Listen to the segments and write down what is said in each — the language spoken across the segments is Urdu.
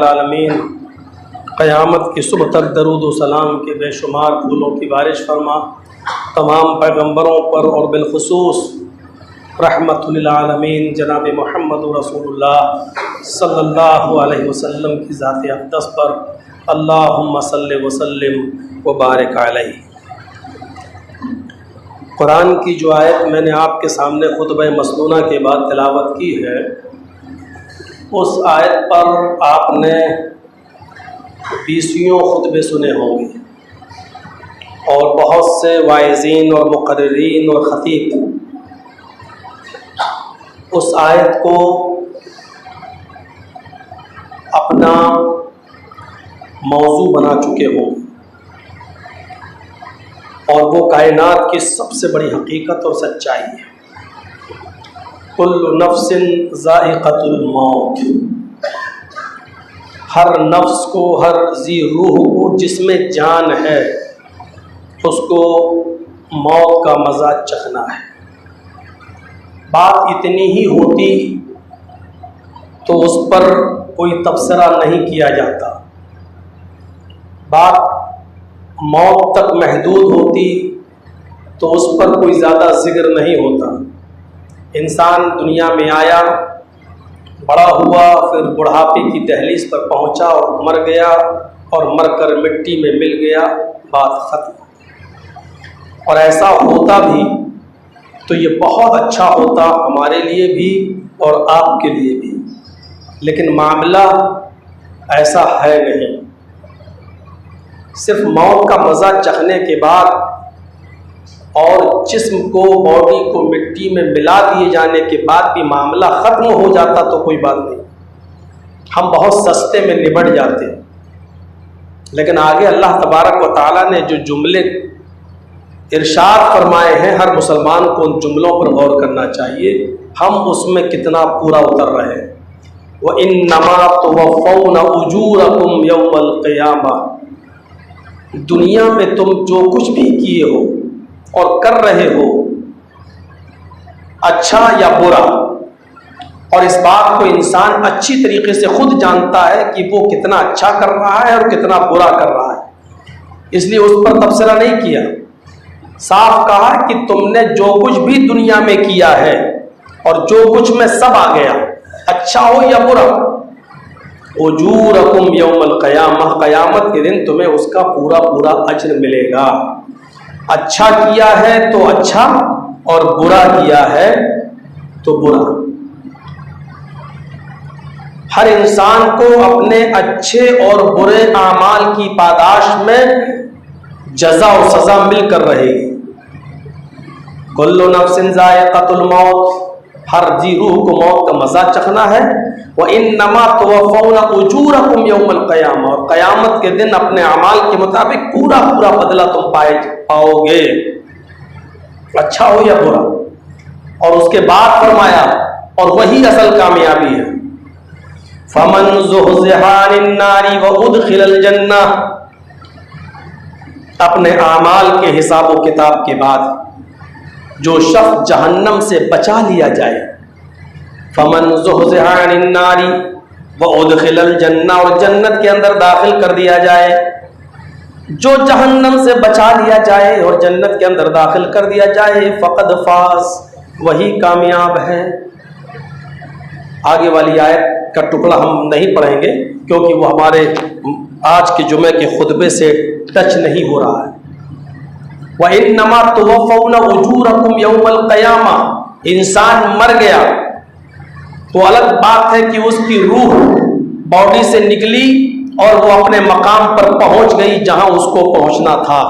العالمین قیامت کی صبح تک درود و سلام کے بے شمار پھولوں کی بارش فرما، تمام پیغمبروں پر اور بالخصوص رحمت للعالمین جناب محمد رسول اللہ صلی اللہ علیہ وسلم کی ذات اقدس پر اللہم صلی وسلم وبارک علیہ۔ قرآن کی جو آیت میں نے آپ کے سامنے خطبہ مسنونہ کے بعد تلاوت کی ہے، اس آیت پر آپ نے 20 خطبے سنے ہوں گے اور بہت سے واعظین اور مقررین اور خطیب اس آیت کو اپنا موضوع بنا چکے ہوں اور وہ کائنات کی سب سے بڑی حقیقت اور سچائی ہے۔ کل نفس ذائقۃ الموت، ہر نفس کو، ہر ذی روح کو جس میں جان ہے اس کو موت کا مزہ چکھنا ہے۔ بات اتنی ہی ہوتی تو اس پر کوئی تبصرہ نہیں کیا جاتا، بات موت تک محدود ہوتی تو اس پر کوئی زیادہ ذکر نہیں ہوتا۔ انسان دنیا میں آیا، بڑا ہوا، پھر بڑھاپے کی دہلیز پر پہنچا اور مر گیا، اور مر کر مٹی میں مل گیا، بات ختم۔ اور ایسا ہوتا بھی تو یہ بہت اچھا ہوتا ہمارے لیے بھی اور آپ کے لیے بھی، لیکن معاملہ ایسا ہے نہیں۔ صرف موت کا مزہ چکھنے کے بعد اور جسم کو، باڈی کو مٹی میں ملا دیے جانے کے بعد بھی معاملہ ختم ہو جاتا تو کوئی بات نہیں، ہم بہت سستے میں نبٹ جاتے۔ لیکن آگے اللہ تبارک و تعالیٰ نے جو جملے ارشاد فرمائے ہیں، ہر مسلمان کو ان جملوں پر غور کرنا چاہیے، ہم اس میں کتنا پورا اتر رہے ہیں۔ وَإِنَّمَا تُوَفَّوْنَ أُجُورَكُمْ يَوْمَ الْقِيَامَةِ، دنیا میں تم جو کچھ بھی کیے ہو اور کر رہے ہو، اچھا یا برا، اور اس بات کو انسان اچھی طریقے سے خود جانتا ہے کہ وہ کتنا اچھا کر رہا ہے اور کتنا برا کر رہا ہے، اس لیے اس پر تبصرہ نہیں کیا، صاف کہا کہ تم نے جو کچھ بھی دنیا میں کیا ہے اور جو کچھ میں سب آ گیا، اچھا ہو یا برا، اجورکم یوم القیامہ، قیامت کے دن تمہیں اس کا پورا پورا اجر ملے گا۔ اچھا کیا ہے تو اچھا، اور برا کیا ہے تو برا۔ ہر انسان کو اپنے اچھے اور برے اعمال کی پاداش میں جزا و سزا مل کر رہے گی۔ کل نفس ذائقۃ الموت، ہر ذی روح کو موت کا مزہ چکھنا ہے۔ وَإِنَّمَا تُوَفَّوْنَ أُجُورَكُمْ يَوْمَ الْقِيَامَةِ، اور قیامت کے دن اپنے اعمال کے مطابق پورا پورا بدلہ تم پاؤ گے، اچھا ہو یا برا۔ اور اس کے بعد فرمایا، اور وہی اصل کامیابی ہے، فَمَنْ زُحْزِحَ عَنِ النَّارِ وَأُدْخِلَ الْجَنَّةَ، اپنے اعمال کے حساب و کتاب کے بعد جو شخص جہنم سے بچا لیا جائے، فَمَنْ زُحْزِحَ عَنِ النَّارِ وَأُدْخِلَ الْجَنَّةَ، اور جنت کے اندر داخل کر دیا جائے، جو جہنم سے بچا لیا جائے اور جنت کے اندر داخل کر دیا جائے، فقد فاز، وہی کامیاب ہے۔ آگے والی آیت کا ٹکڑا ہم نہیں پڑھیں گے کیونکہ وہ ہمارے آج کے جمعے کے خطبے سے ٹچ نہیں ہو رہا ہے۔ وَإِنَّمَا تُوَفَّوْنَ أُجُورَكُمْ يَوْمَ الْقِيَامَةِ، انسان مر گیا تو الگ بات ہے کہ اس کی روح باڈی سے نکلی اور وہ اپنے مقام پر پہنچ گئی جہاں اس کو پہنچنا تھا،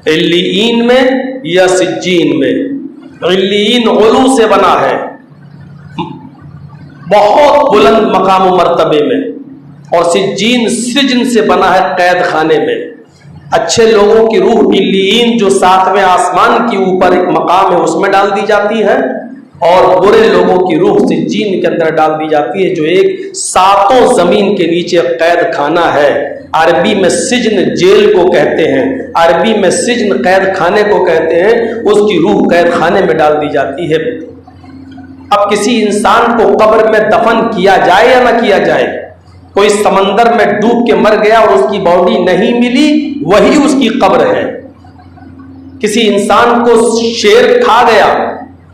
علیین میں یا سجین میں۔ علیین علو سے بنا ہے، بہت بلند مقام و مرتبے میں، اور سجین سجن سے بنا ہے، قید خانے میں۔ اچھے لوگوں کی روح علیین جو 7ویں آسمان کے اوپر ایک مقام ہے اس میں ڈال دی جاتی ہے، اور برے لوگوں کی روح سجین کے اندر ڈال دی جاتی ہے جو ایک 7 زمین کے نیچے قید خانہ ہے۔ عربی میں سجن جیل کو کہتے ہیں، عربی میں سجن قید خانے کو کہتے ہیں، اس کی روح قید خانے میں ڈال دی جاتی ہے۔ اب کسی انسان کو قبر میں دفن کیا جائے یا نہ کیا جائے، کوئی سمندر میں ڈوب کے مر گیا اور اس کی باڈی نہیں ملی، وہی اس کی قبر ہے۔ کسی انسان کو شیر کھا گیا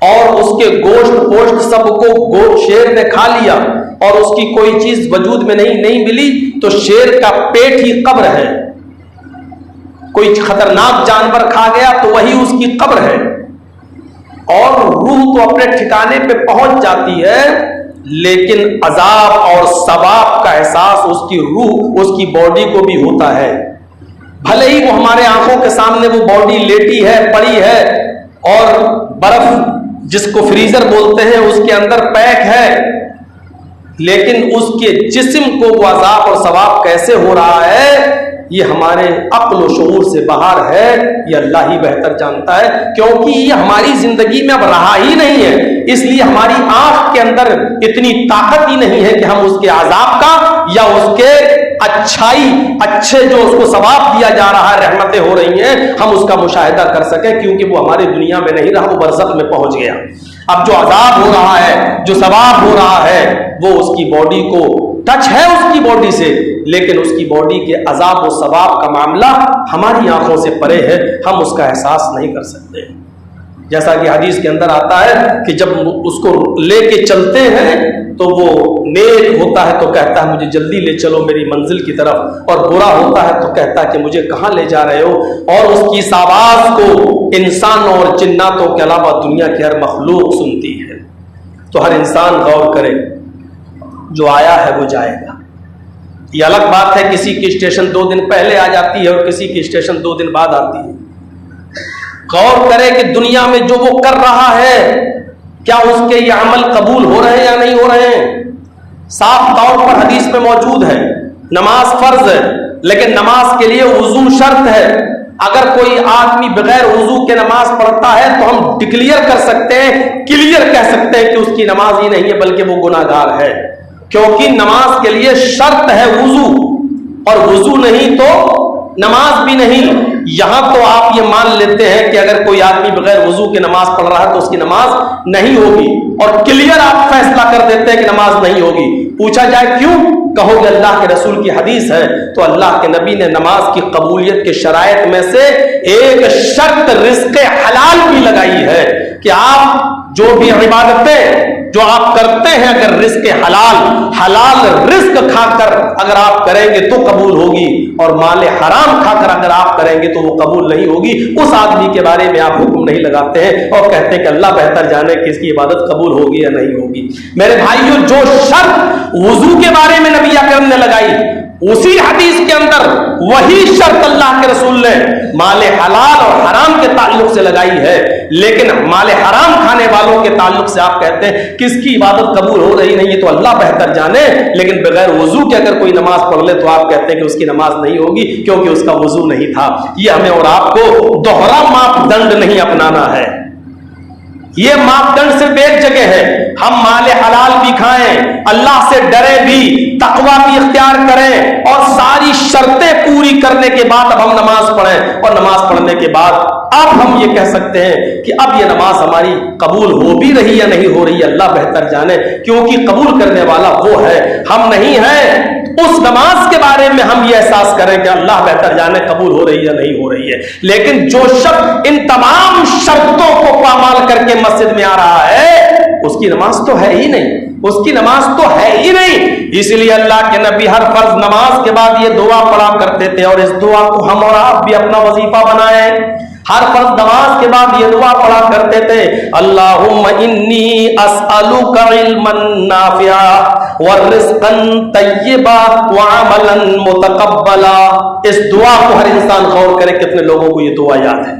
اور اس کے گوشت سب کو شیر نے کھا لیا اور اس کی کوئی چیز وجود میں نہیں ملی، تو شیر کا پیٹ ہی قبر ہے۔ کوئی خطرناک جانور کھا گیا تو وہی اس کی قبر ہے۔ اور روح تو اپنے ٹھکانے پہ پہنچ جاتی ہے، لیکن عذاب اور ثواب کا احساس اس کی روح، اس کی باڈی کو بھی ہوتا ہے۔ بھلے ہی وہ ہمارے آنکھوں کے سامنے وہ باڈی لیٹی ہے، پڑی ہے، اور برف جس کو فریزر بولتے ہیں اس کے اندر پیک ہے، لیکن اس کے جسم کو وہ عذاب اور ثواب کیسے ہو رہا ہے، یہ ہمارے عقل و شعور سے باہر ہے۔ یہ اللہ ہی بہتر جانتا ہے، کیونکہ یہ ہماری زندگی میں اب رہا ہی نہیں ہے، اس لیے ہماری آنکھ کے اندر اتنی طاقت ہی نہیں ہے کہ ہم اس کے عذاب کا یا اس کے اچھے جو اس کو ثواب دیا جا رہا ہے، رحمتیں ہو رہی ہیں، ہم اس کا مشاہدہ کر سکیں، کیونکہ وہ ہماری دنیا میں نہیں رہا، وہ برزخ میں پہنچ گیا۔ اب جو عذاب ہو رہا ہے، جو ثواب ہو رہا ہے، وہ اس کی باڈی کو ٹچ ہے اس کی باڈی سے، لیکن اس کی باڈی کے عذاب و ثواب کا معاملہ ہماری آنکھوں سے پرے ہے، ہم اس کا احساس نہیں کر سکتے۔ جیسا کہ حدیث کے اندر آتا ہے کہ جب اس کو لے کے چلتے ہیں تو وہ نیک ہوتا ہے تو کہتا ہے مجھے جلدی لے چلو میری منزل کی طرف، اور برا ہوتا ہے تو کہتا ہے کہ مجھے کہاں لے جا رہے ہو، اور اس کی اس آواز کو انسانوں اور جناتوں کے علاوہ دنیا کی ہر مخلوق سنتی ہے۔ تو ہر انسان غور کرے، جو آیا ہے وہ جائے گا۔ یہ الگ بات ہے کسی کی اسٹیشن 2 دن پہلے آ جاتی ہے اور کسی کی اسٹیشن 2 دن بعد آتی ہے۔ غور کرے کہ دنیا میں جو وہ کر رہا ہے کیا اس کے یہ عمل قبول ہو رہے ہیں یا نہیں ہو رہے ہیں۔ صاف طور پر حدیث میں موجود ہے نماز فرض ہے، لیکن نماز کے لیے وضو شرط ہے۔ اگر کوئی آدمی بغیر وضو کے نماز پڑھتا ہے تو ہم ڈکلیئر کر سکتے ہیں، کلیئر کہہ سکتے ہیں کہ اس کی نماز ہی نہیں ہے بلکہ وہ گناہ گار ہے، کیونکہ نماز کے لیے شرط ہے وضو، اور وضو نہیں تو نماز بھی نہیں۔ یہاں تو آپ یہ مان لیتے ہیں کہ اگر کوئی آدمی بغیر وضو کے نماز پڑھ رہا ہے تو اس کی نماز نہیں ہوگی، اور کلیئر آپ فیصلہ کر دیتے ہیں کہ نماز نہیں ہوگی۔ پوچھا جائے کیوں، کہو گے اللہ کے رسول کی حدیث ہے، تو اللہ کے نبی نے نماز کی قبولیت کے شرائط میں سے ایک شرط رزق حلال بھی لگائی ہے کہ آپ جو بھی عبادتیں جو آپ کرتے ہیں اگر رزق حلال رزق کھا کر اگر آپ کریں گے تو قبول ہوگی، اور مال حرام کھا کر اگر آپ کریں گے تو وہ قبول نہیں ہوگی۔ اس آدمی کے بارے میں آپ حکم نہیں لگاتے ہیں اور کہتے ہیں کہ اللہ بہتر جانے کہ اس کی عبادت قبول ہوگی یا نہیں ہوگی۔ میرے بھائیو، جو شرط وضو کے بارے میں نبی اکرم نے لگائی، اسی حدیث کے اندر وہی شرط اللہ کے رسول نے مال حلال اور حرام کے تعلق سے لگائی ہے، لیکن مال حرام کھانے والوں کے تعلق سے آپ کہتے ہیں کہ اس کی عبادت قبول ہو رہی نہیں ہے تو اللہ بہتر جانے، لیکن بغیر وضو کے اگر کوئی نماز پڑھ لے تو آپ کہتے ہیں کہ اس کی نماز نہیں ہوگی کیونکہ اس کا وضو نہیں تھا۔ یہ ہمیں اور آپ کو دوہرا ماپ دنڈ نہیں اپنانا ہے، یہ ماپ دنڈ صرف ایک جگہ ہے، ہم مال حلال بھی کھائیں، اللہ سے ڈرے بھی، تقویٰ بھی اختیار کریں، اور ساری شرطیں پوری کرنے کے بعد اب ہم نماز پڑھیں، اور نماز پڑھنے کے بعد اب ہم یہ کہہ سکتے ہیں کہ اب یہ نماز ہماری قبول ہو بھی رہی یا نہیں ہو رہی ہے، اللہ بہتر جانے، کیونکہ قبول کرنے والا وہ ہے، ہم نہیں ہیں۔ اس نماز کے بارے میں ہم یہ احساس کریں کہ اللہ بہتر جانے قبول ہو رہی یا نہیں ہو رہی ہے، لیکن جو شخص ان تمام شرطوں کو پامال کر کے مسجد میں آ رہا ہے اس کی نماز تو ہے ہی نہیں، اس کی نماز تو ہے ہی نہیں۔ اس لیے اللہ کے نبی ہر فرض نماز کے بعد یہ دعا پڑھا کرتے تھے، اور اس دعا کو ہم اور آپ بھی اپنا وظیفہ بنائیں۔ ہر فرض نماز کے بعد یہ دعا پڑھا کرتے تھے، اللہم انی اسألک علما نافعا ورزقا طیبا وعملا متقبلا۔ اس دعا کو ہر انسان غور کرے، کتنے لوگوں کو یہ دعا یاد ہے۔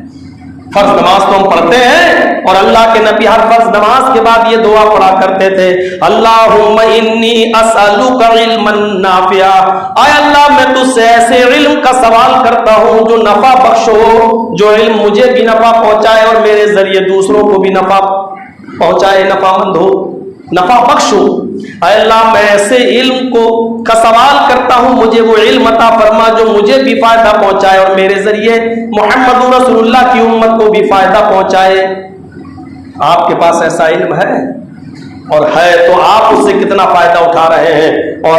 فرض نماز تو ہم پڑھتے ہیں، اور اللہ کے نبی ہر فرض نماز کے بعد یہ دعا پڑھا کرتے تھے، اللہم انی اسألک علما نافعا، اے اللہ میں تجھ سے ایسے علم کا سوال کرتا ہوں جو نفع بخش ہو، جو علم مجھے بھی نفع پہنچائے اور میرے ذریعے دوسروں کو بھی نفع پہنچائے، نفع مند ہو، نفع بخش ہو۔ اے اللہ میں ایسے علم کا سوال کرتا ہوں، مجھے وہ علم عطا فرما جو مجھے بھی فائدہ پہنچائے اور میرے ذریعے محمد رسول اللہ کی امت کو بھی فائدہ پہنچائے۔ آپ کے پاس ایسا علم ہے، اور ہے تو آپ اس سے کتنا فائدہ اٹھا رہے ہیں، اور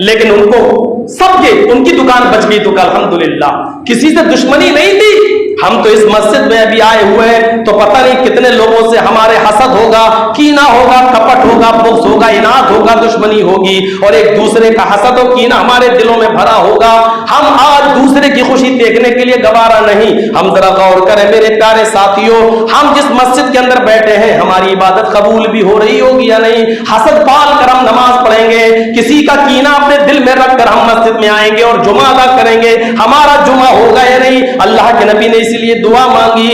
لیکن ان کو سب کے ان کی دکان بچ گئی تو الحمدللہ، کسی سے دشمنی نہیں تھی۔ ہم تو اس مسجد میں ابھی آئے ہوئے ہیں تو پتہ نہیں کتنے لوگوں سے ہمارے حسد ہوگا، کینہ ہوگا، کپٹ ہوگا، بغض ہوگا، اناد ہوگا، دشمنی ہوگی، اور ایک دوسرے کا حسد و کینہ ہمارے دلوں میں بھرا ہوگا۔ ہم آج دوسرے کی خوشی دیکھنے کے لیے گوارا نہیں۔ ہم ذرا غور کریں میرے پیارے ساتھیوں، ہم جس مسجد کے اندر بیٹھے ہیں ہماری عبادت قبول بھی ہو رہی ہوگی یا نہیں؟ حسد پال کر ہم نماز پڑھیں گے، کسی کا کینہ اپنے دل میں رکھ کر ہم مسجد میں آئیں گے اور جمعہ ادا کریں گے، ہمارا جمعہ ہوگا یا نہیں؟ اللہ کے نبی نے اسی لیے دعا مانگی،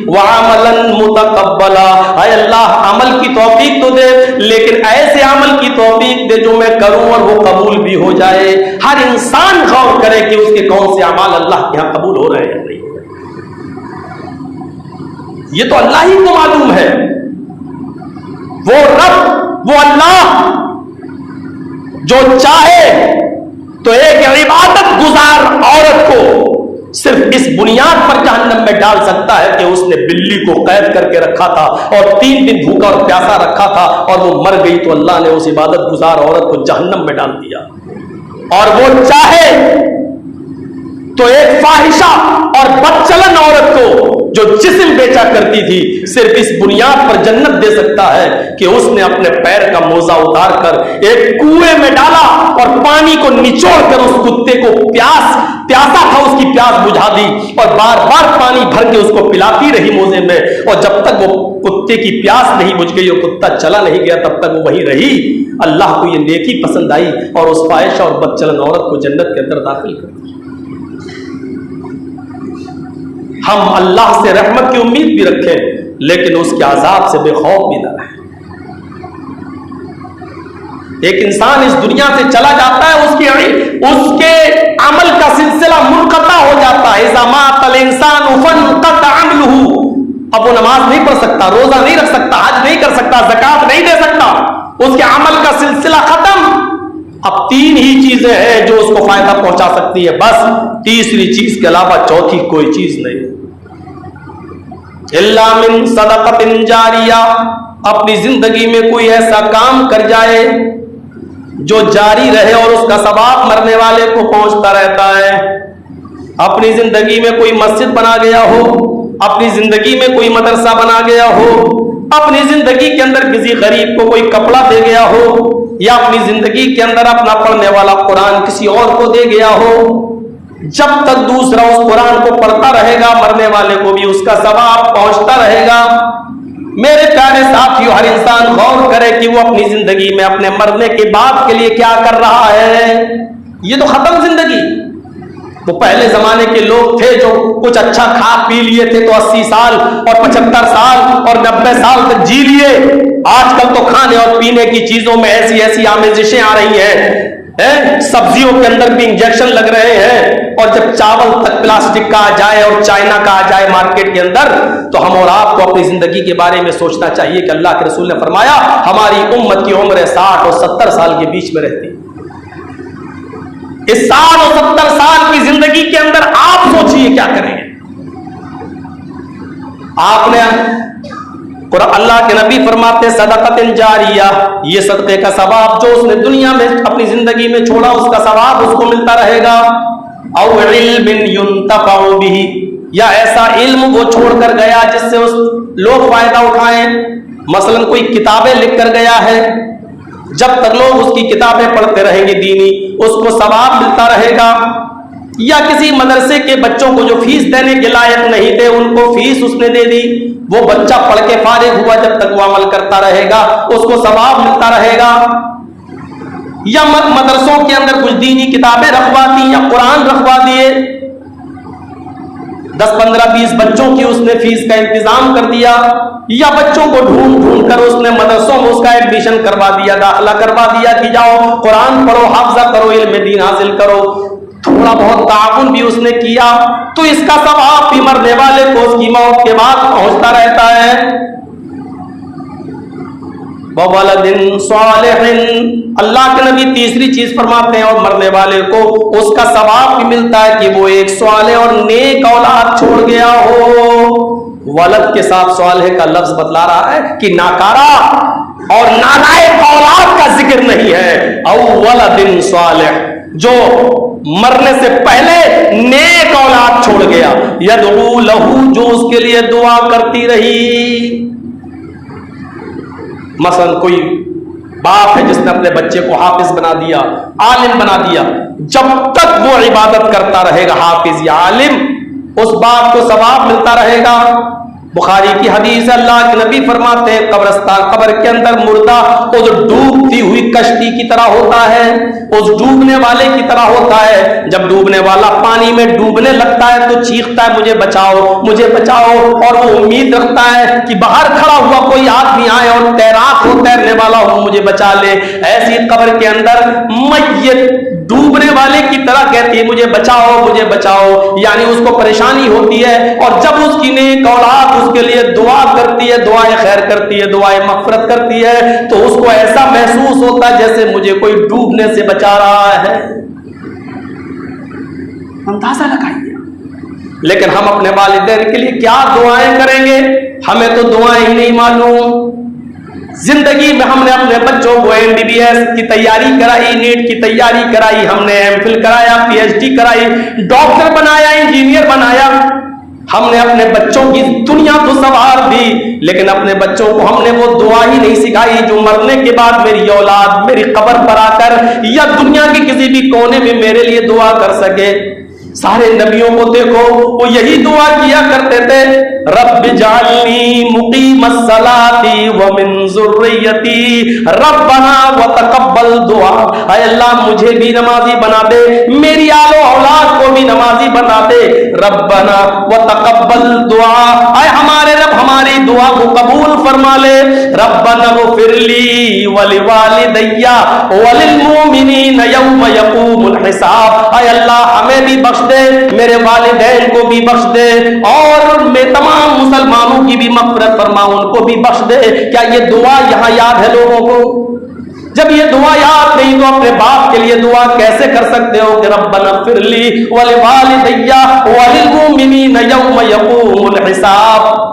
وَعَمَلًا مُتَقَبَّلًا، اے اللہ عمل کی توفیق تو دے، لیکن ایسے عمل کی توفیق دے جو میں کروں اور وہ قبول بھی ہو جائے۔ ہر انسان غور کرے کہ اس کے کون سے اعمال اللہ کے ہاں قبول ہو رہے ہیں یا نہیں۔ یہ تو اللہ ہی کو معلوم ہے۔ وہ رب، وہ اللہ جو چاہے تو ایک عبادت گزار عورت کو صرف اس بنیاد پر جہنم میں ڈال سکتا ہے کہ اس نے بلی کو قید کر کے رکھا تھا اور 3 دن بھوکا اور پیاسا رکھا تھا اور وہ مر گئی تو اللہ نے اس عبادت گزار عورت کو جہنم میں ڈال دیا۔ اور وہ چاہے تو ایک فاحشہ اور بدچلن عورت کو جو جسم بیچا کرتی تھی صرف اس بنیاد پر جنت دے سکتا ہے کہ اس نے اپنے پیر کا موزہ اتار کر ایک کنویں میں ڈالا اور پانی کو نچوڑ کر اس کتے کو پیاسا تھا اس کی پیاس بجھا دی اور بار بار پانی بھر کے اس کو پلاتی رہی موزے میں، اور جب تک وہ کتے کی پیاس نہیں بجھ گئی اور کتا چلا نہیں گیا تب تک وہ وہیں رہی۔ اللہ کو یہ نیکی پسند آئی اور اس فاحشہ اور بدچلن عورت کو جنت کے اندر داخل کر دیا۔ ہم اللہ سے رحمت کی امید بھی رکھیں لیکن اس کے عذاب سے بے خوف بھی نہ رہیں۔ ایک انسان اس دنیا سے چلا جاتا ہے، اس کے عمل کا سلسلہ منقطع ہو جاتا ہے۔ اذا مات الانسان فانقطع عمله، اب وہ نماز نہیں پڑھ سکتا، روزہ نہیں رکھ سکتا، حج نہیں کر سکتا، زکات نہیں دے سکتا، اس کے عمل کا سلسلہ ختم۔ اب 3 ہی چیزیں ہیں جو اس کو فائدہ پہنچا سکتی ہے، بس تیسری چیز کے علاوہ چوتھی کوئی چیز نہیں۔ الا من صدقۃ جاریہ، اپنی زندگی میں کوئی ایسا کام کر جائے جو جاری رہے اور اس کا ثواب مرنے والے کو پہنچتا رہتا ہے۔ اپنی زندگی میں کوئی مسجد بنا گیا ہو، اپنی زندگی میں کوئی مدرسہ بنا گیا ہو، اپنی زندگی کے اندر کسی غریب کو کوئی کپڑا دے گیا ہو، یا اپنی زندگی کے اندر اپنا پڑھنے والا قرآن کسی اور کو دے گیا ہو، جب تک دوسرا اس قرآن کو پڑھتا رہے گا مرنے والے کو بھی اس کا ثواب پہنچتا رہے گا۔ میرے پیارے ساتھیوں، ہر انسان غور کرے کہ وہ اپنی زندگی میں اپنے مرنے کے بعد کے لیے کیا کر رہا ہے۔ یہ تو ختم زندگی۔ وہ پہلے زمانے کے لوگ تھے جو کچھ اچھا کھا پی لیے تھے تو 80 سال اور 75 سال اور 90 سال تک جی لیے۔ آج کل تو کھانے اور پینے کی چیزوں میں ایسی آمیزشیں آ رہی ہیں، سبزیوں کے اندر بھی انجیکشن لگ رہے ہیں، اور جب چاول تک پلاسٹک کا آ جائے اور چائنا کا آ جائے مارکیٹ کے اندر تو ہم اور آپ کو اپنی زندگی کے بارے میں سوچنا چاہیے کہ اللہ کے رسول نے فرمایا ہماری امت کی عمر 60 اور 70 سال کے بیچ میں رہتی۔ اس 60 اور 70 سال کی زندگی کے اندر آپ سوچیے کیا کریں گے۔ آپ نے اللہ کے نبی فرماتے صدقۃ جاریہ، یہ صدقے کا ثواب جو اس نے دنیا میں اپنی زندگی میں چھوڑا اس کا ثواب اس کو ملتا رہے گا۔ او علم ينتفع به، یا ایسا علم وہ چھوڑ کر گیا جس سے اس لوگ فائدہ اٹھائیں۔ مثلا کوئی کتابیں لکھ کر گیا ہے، جب تک لوگ اس کی کتابیں پڑھتے رہیں گے دینی اس کو ثواب ملتا رہے گا۔ یا کسی مدرسے کے بچوں کو جو فیس دینے کے لائق نہیں تھے ان کو فیس اس نے دے دی، وہ بچہ پڑھ کے فارغ ہوا، جب تک وہ عمل کرتا رہے گا اس کو ثواب ملتا رہے گا۔ یا مدرسوں کے اندر کچھ دینی کتابیں رکھوا دی یا قرآن رکھوا دیے، 10 15 20 بچوں کی اس نے فیس کا انتظام کر دیا، یا بچوں کو ڈھونڈ کر اس نے مدرسوں میں اس کا ایڈمیشن کروا دیا، داخلہ کروا دیا کہ جاؤ قرآن پڑھو، حافظہ کرو، علم دین حاصل کرو۔ تھوڑا بہت تعاون بھی اس نے کیا تو اس کا ثواب بھی مرنے والے کو اس کی موت کے بعد پہنچتا رہتا ہے۔ وَوَلَدٍ صَالِحٍ، اللہ کے نبی تیسری چیز فرماتے ہیں اور مرنے والے کو اس کا ثواب بھی ملتا ہے کہ وہ ایک صالح اور نیک اولاد چھوڑ گیا ہو۔ ولد کے ساتھ صالح کا لفظ بتلا رہا ہے کہ ناکارہ اور نالائق اولاد کا ذکر نہیں ہے. او ولد صالح، جو مرنے سے پہلے نیک اولاد چھوڑ گیا. یدعو لہو، جو اس کے لیے دعا کرتی رہی. مثلا کوئی باپ ہے جس نے اپنے بچے کو حافظ بنا دیا، عالم بنا دیا، جب تک وہ عبادت کرتا رہے گا حافظ یا عالم، اس باپ کو ثواب ملتا رہے گا. بخاری کی حدیث ہے، اللہ کے نبی فرماتے ہیں قبرستان، قبر کے اندر مردہ اس ڈوبتی ہوئی کشتی کی طرح ہوتا ہے، اس ڈوبنے والے کی طرح ہوتا ہے. جب ڈوبنے والا پانی میں ڈوبنے لگتا ہے تو چیختا ہے مجھے بچاؤ مجھے بچاؤ، اور وہ امید رکھتا ہے کہ باہر کھڑا ہوا کوئی آدمی آئے اور تیراک ہو، تیرنے والا ہو، مجھے بچا لے. ایسی قبر کے اندر میت ڈوبنے والے کی طرح کہتی ہے مجھے بچاؤ مجھے بچاؤ، یعنی اس کو پریشانی ہوتی ہے. اور جب اس کی نیک اولاد اس کے لیے دعا کرتی ہے، دعائیں خیر کرتی ہے، دعائیں مغفرت کرتی ہے، تو اس کو ایسا محسوس ہوتا ہے جیسے مجھے کوئی ڈوبنے سے بچا رہا ہے. اندازہ لگائیے. لیکن ہم اپنے والدین کے لیے کیا دعائیں کریں گے؟ ہمیں تو دعائیں ہی نہیں معلوم. زندگی میں ہم نے اپنے بچوں کو MBBS کی تیاری کرائی، نیٹ کی تیاری کرائی، ہم نے MPhil کرایا، PhD کرائی، ڈاکٹر بنایا، انجینئر بنایا. ہم نے اپنے بچوں کی دنیا تو سنوار دی، لیکن اپنے بچوں کو ہم نے وہ دعا ہی نہیں سکھائی جو مرنے کے بعد میری اولاد میری قبر پر آ کر یا دنیا کے کسی بھی کونے میں میرے لیے دعا کر سکے. سارے نبیوں کو دیکھو، وہ یہی دعا کیا کرتے تھے، رب اجعلنی مقیم الصلاۃ ومن ذریتی ربنا وتقبل دعا. اے اللہ مجھے بھی نمازی بنا دے، میری آل و اولاد کو بھی نمازی بنا دے. ربنا وتقبل دعا، اے ہمارے رب ہماری دعا کو قبول فرما لے. ربنا اغفر لی ولوالدی وللمؤمنین یوم یقوم الحساب. اے اللہ ہمیں بھی بخش دے، میرے والدین کو بھی بخش دے، اور میں تمام مسلمانوں کی بھی مغفرت فرما، ان کو بھی بخش دے. کیا یہ دعا یہاں یاد ہے لوگوں کو؟ جب یہ دعا یاد نہیں تو اپنے باپ کے لیے دعا کیسے کر سکتے ہو کہ ربنا اغفر لی ولوالدی وللمؤمنین یوم یقوم الحساب؟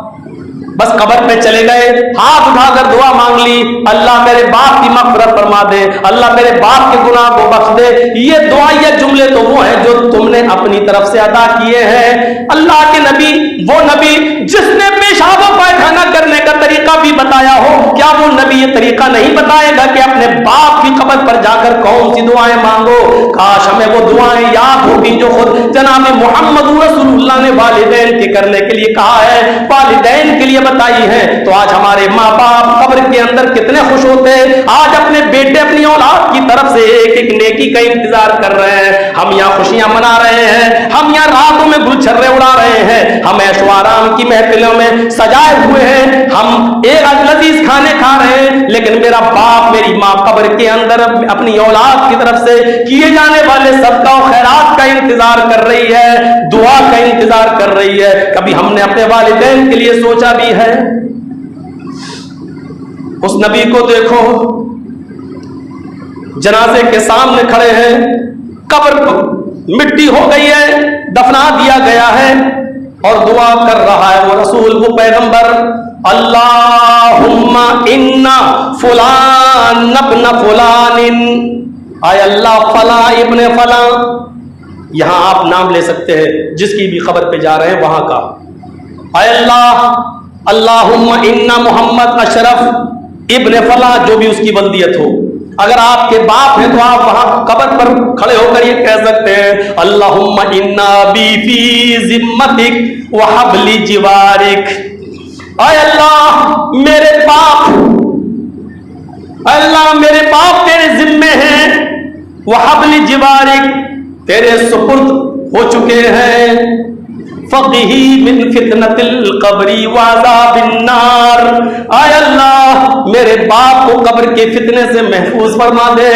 بس قبر پہ چلے گئے، ہاتھ اٹھا کر دعا مانگ لی، اللہ میرے باپ کی مغفرت فرما دے، اللہ میرے باپ کے گناہ کو بخش دے. یہ دعا یہ جملے تو وہ ہیں جو تم نے اپنی طرف سے ادا کیے ہیں. اللہ کے نبی، وہ نبی جس نے پیشاب و پائخانہ کرنے کا طریقہ بھی بتایا ہو، کیا وہ نبی یہ طریقہ نہیں بتائے گا کہ اپنے باپ کی قبر پر جا کر کون سی دعائیں مانگو؟ کاش ہمیں وہ دعائیں یاد ہوگی جو خود جناب محمد رسول اللہ نے والدین کے کرنے کے لیے کہا ہے، والدین کے لیے بتائی ہے. تو آج ہمارے ماں باپ قبر کے اندر کتنے خوش ہوتے ہیں، آج اپنے بیٹے اپنی اولاد کی طرف سے ایک ایک نیکی کا انتظار کر رہے ہیں. ہم یہاں خوشیاں منا رہے ہیں، ہم یہاں راتوں میں گل چھرے اڑا رہے ہیں، ہم عیش و آرام کی محفلوں میں سجائے ہوئے ہیں، ہم ایک لذیذ کھانے کھا رہے ہیں، لیکن میرا باپ میری ماں قبر کے اندر اپنی اولاد کی طرف سے کیے جانے والے صدقہ و خیرات کا انتظار کر رہی ہے، دعا کا انتظار کر رہی ہے. کبھی ہم نے اپنے والدین کے لیے سوچا بھی ہے؟ اس نبی کو دیکھو، جنازے کے سامنے کھڑے ہیں، قبر مٹی ہو گئی ہے، دفنا دیا گیا ہے، اور دعا کر رہا ہے وہ رسول، وہ پیغمبر، اللہم انا فلان ابن فلان، اے اللہ فلاں ابن فلاں. یہاں آپ نام لے سکتے ہیں جس کی بھی خبر پہ جا رہے ہیں وہاں کا. اے اللہ، اللہم انا محمد اشرف ابن فلاں، جو بھی اس کی بلدیت ہو. اگر آپ کے باپ ہیں تو آپ وہاں قبر پر کھڑے ہو کر یہ کہہ سکتے ہیں، اللہم انا بی فی ذمتک وحبل جوارک. اے اللہ میرے باپ، اے اللہ میرے باپ تیرے ذمے ہیں، وحبل جوارک تیرے سپرد ہو چکے ہیں. فقہی من فتنۃ القبر وعذاب النار. اے اللہ میرے باپ کو قبر کے فتنے سے محفوظ فرما دے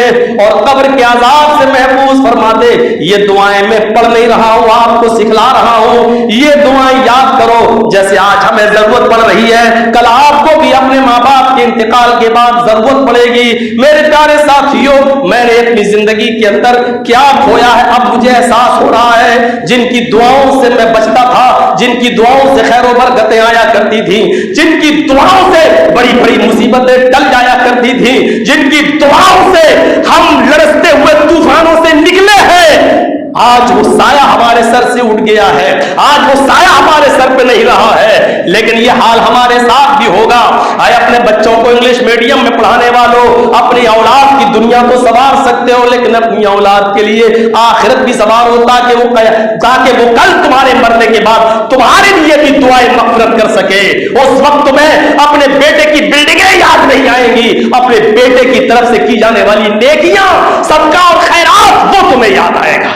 اور قبر کے عذاب سے محفوظ فرما دے. یہ دعائیں میں پڑھ نہیں رہا ہوں، آپ کو سکھلا رہا ہوں، یہ دعائیں یاد کرو. کرو جیسے آج ہمیں ضرورت پڑ رہی ہے، کل آپ کو بھی اپنے ماں باپ کے انتقال کے بعد ضرورت پڑے گی۔ میرے پیارے ساتھیوں، میں نے اپنی زندگی کے اندر کیا کھویا ہے اب مجھے احساس ہو رہا ہے۔ جن کی دعاؤں سے میں بچتا تھا، جن کی دعاؤں سے خیر و برکتیں آیا کرتی تھیں، جن کی دعاؤں سے بڑی بڑی مصیبتیں ٹل جایا کرتی تھیں، جن کی دعاؤں سے ہم لرزتے ہوئے طوفانوں سے نکلے ہیں، آج وہ سایہ ہمارے سر سے اٹھ گیا ہے، آج وہ سایہ ہمارے سر پہ نہیں رہا ہے، لیکن یہ حال ہمارے ساتھ بھی ہوگا۔ آئے اپنے بچوں کو انگلش میڈیم میں پڑھانے والوں، اپنی اولاد کی دنیا کو سنوار سکتے ہو، لیکن اپنی اولاد کے لیے آخرت بھی سنوارو تاکہ وہ کل تمہارے مرنے کے بعد تمہارے لیے بھی دعائیں مغفرت کر سکے۔ اس وقت تمہیں اپنے بیٹے کی بلڈنگیں یاد نہیں آئیں گی، اپنے بیٹے کی طرف سے کی جانے والی نیکیاں، صدقہ اور خیرات وہ تمہیں یاد آئے گا،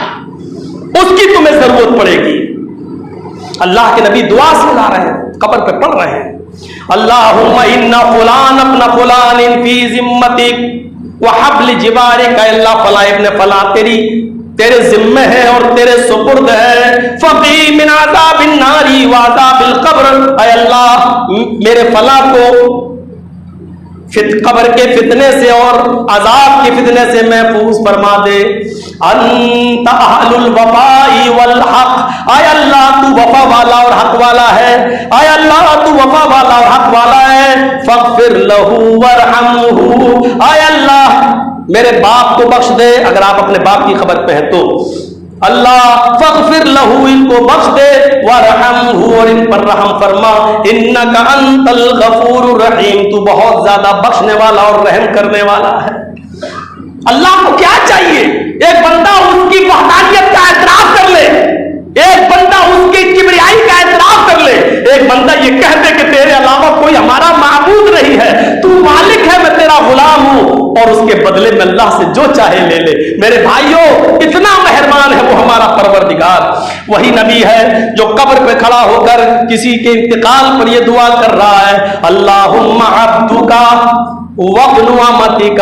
اس کی تمہیں ضرورت پڑے گی۔ اللہ کے نبی دعا سے لا رہے ہیں، قبر پہ پڑھ رہے ہیں، اللہم ان فلان ابن فلان فی ذمتک وحبل جوارک، اللہ فلاں ابن فلاں تیرے ذمہ ہے اور تیرے سپرد ہے، فقی من عذاب النار وعذاب القبر، اے اللہ میرے فلاں کو قبر کے فتنے سے اور عذاب کے فتنے سے محفوظ فرما دے۔ انت اہل الوفاء والحق، اے اللہ تو وفا والا اور حق والا ہے، اے اللہ تو وفا والا اور حق والا ہے، فاغفر لہ وارحمہ، اے اللہ میرے باپ کو بخش دے، اگر آپ اپنے باپ کی خبر پہ ہیں تو اللہ فاغفر لہ، ان کو بخش دے، وارحمہ اور ان پر رحم فرما، انک انت الغفور الرحیم، تو بہت زیادہ بخشنے والا اور رحم کرنے والا ہے۔ اللہ کو کیا چاہیے؟ ایک بندہ اس کی وحدانیت کا اعتراف کر لے، ایک بندہ اس کی کبریائی کا اعتراف کر لے، ایک بندہ یہ کہہ دے کہ تیرے علاوہ کوئی ہمارا معبود نہیں ہے، تو مالک ہے، میں تیرا غلام ہوں، اور اس کے بدلے میں اللہ سے جو چاہے لے لے۔ میرے بھائیوں، اتنا مہربان ہے وہ ہمارا پروردگار۔ وہی نبی ہے جو قبر پہ کھڑا ہو کر کسی کے انتقال پر یہ دعا کر رہا ہے، اللہم عبدک وابن امتک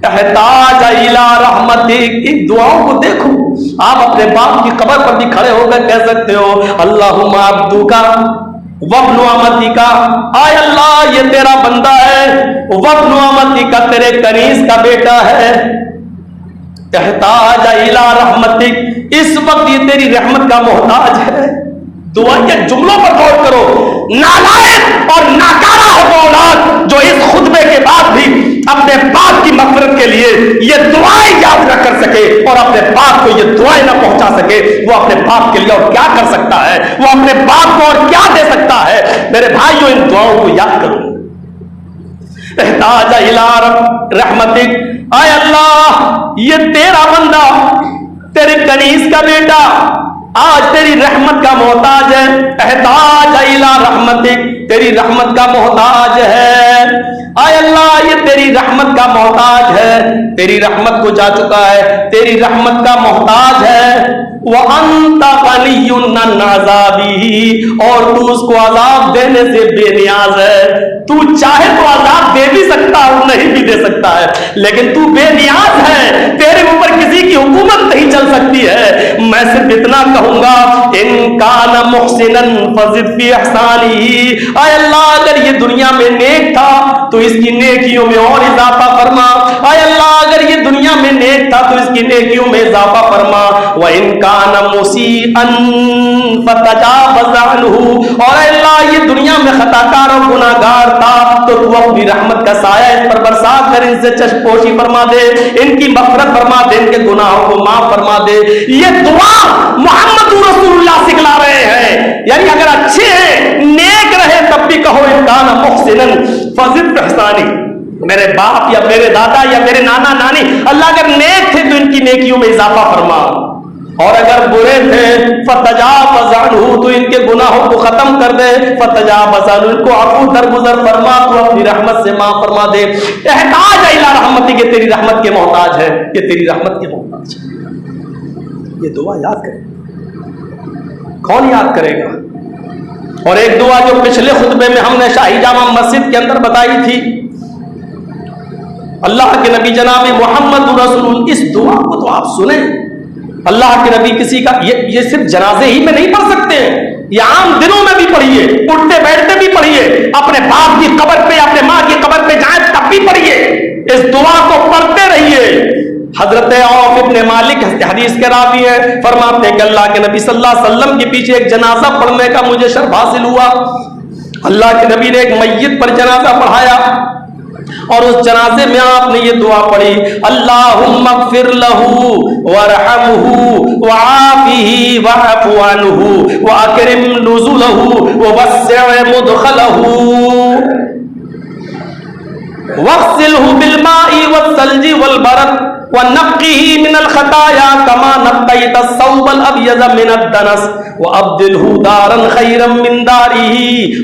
احتاج الی رحمتک۔ ان دعاؤں کو دیکھو، آپ اپنے باپ کی قبر پر بھی کھڑے ہو کر کہہ سکتے ہو، اللہم عبدک وابن امتک، اے اللہ یہ تیرا بندہ ہے، وابن امتک تیرے کنیز کا بیٹا ہے، احتاج الی رحمتک اس وقت یہ تیری رحمت کا محتاج ہے۔ دعا کے جملوں پر غور کرو، نالائق اور ناکارہ ہے وہ اولاد جو اس خطبے کے بعد بھی اپنے باپ کی مغفرت کے لیے یہ دعائیں یاد نہ کر سکے اور اپنے باپ کو یہ دعائیں نہ پہنچا سکے۔ وہ اپنے باپ کے لیے اور کیا کر سکتا ہے؟ وہ اپنے باپ کو اور کیا دے سکتا ہے؟ میرے بھائیوں، ان دعاؤں کو یاد کرو۔ احتاج الی رحمتک، اے اللہ یہ تیرا بندہ، تیرے کنیز کا بیٹا آج تیری رحمت کا محتاج ہے، احتاج الی رحمتک تیری رحمت کا محتاج ہے، اے اللہ یہ تیری رحمت کا محتاج ہے، تیری رحمت کو جا چکا ہے، تیری رحمت کا محتاج ہے، وَأَنْتَ غَنِيٌّ عَنْ عَذَابِهِ اور تو اس کو عذاب دینے سے بے نیاز ہے۔ تو چاہے تو عذاب دے بھی سکتا ہے اور نہیں بھی دے سکتا ہے، لیکن تو بے نیاز ہے، تیرے اوپر کسی کی حکومت نہیں چل سکتی ہے۔ میں صرف اتنا کہوں گا، ان کان محسنا فزد فی احسانہ، اے اللہ اگر یہ دنیا میں نیک تھا تو اس کی نیکیوں میں اور اضافہ فرما، اے اللہ اگر یہ دنیا میں نیک تھا تو اس کی نیکیوں میں اضافہ فرما، وَإِن كَانَ مُسِيئًا فَتَجَاوَزْ عَنْهُ اور اے اللہ یہ دنیا میں خطا کار اور گناہ گار تھا تو تو اپنی رحمت کا سایہ اس پر برسا کر ان سے چشم پوشی فرما دے، ان کی مغفرت فرما دے، ان کے گناہوں کو معاف فرما دے۔ یہ دعا محمد رسول اللہ سکھلا رہے ہیں، یعنی اگر اچھے ہیں نیک رہے تب بھی کہو ان کان محسنا فزد احسانی۔ میرے باپ یا میرے دادا یا میرے نانا نانی اللہ اگر نیک تھے تو ان کی نیکیوں میں اضافہ فرما، اور اگر برے تھے فتجاوز عنہ تو ان کے گناہوں کو ختم کر دے، فتجاوز عنہ ان کو عفو درگزر فرما، تو اپنی رحمت سے معاف فرما دے۔ احتاج الی رحمتک کہ تیری رحمت کے محتاج ہے، یہ تیری رحمت کے محتاج ہے۔ یہ دعا یاد کرے، کون یاد کرے گا؟ اور ایک دعا جو پچھلے خطبے میں ہم نے شاہی جامع مسجد کے اندر بتائی تھی، اللہ کے نبی جناب محمد رسول، اس دعا کو تو آپ سنیں۔ اللہ کے نبی کسی کا یہ صرف جنازے ہی میں نہیں پڑھ سکتے ہیں، یہ عام دنوں میں بھی پڑھیے, اٹھتے بیٹھتے بھی پڑھیے, اپنے باپ کی قبر پہ اپنے ماں کی قبر پہ جائیں تب بھی پڑھیے, اس دعا کو پڑھتے رہیے. حضرت عوف ابن مالک حدیث کے راوی ہے, فرماتے ہیں کہ اللہ کے نبی صلی اللہ علیہ وسلم کے پیچھے ایک جنازہ پڑھنے کا مجھے شرف حاصل ہوا. اللہ کے نبی نے ایک میت پر جنازہ پڑھایا اور اس جنازے میں آپ نے یہ دعا پڑھی, اللہم اغفر لہ وارحمہ وعافہ واعف عنہ واکرم نزلہ ووسع مدخلہ واغسلہ بالماء والثلج والبرد ونقه من الخطايا كما نقيت الثوب الابيض من الدنس وابدله دارا خيرا من داره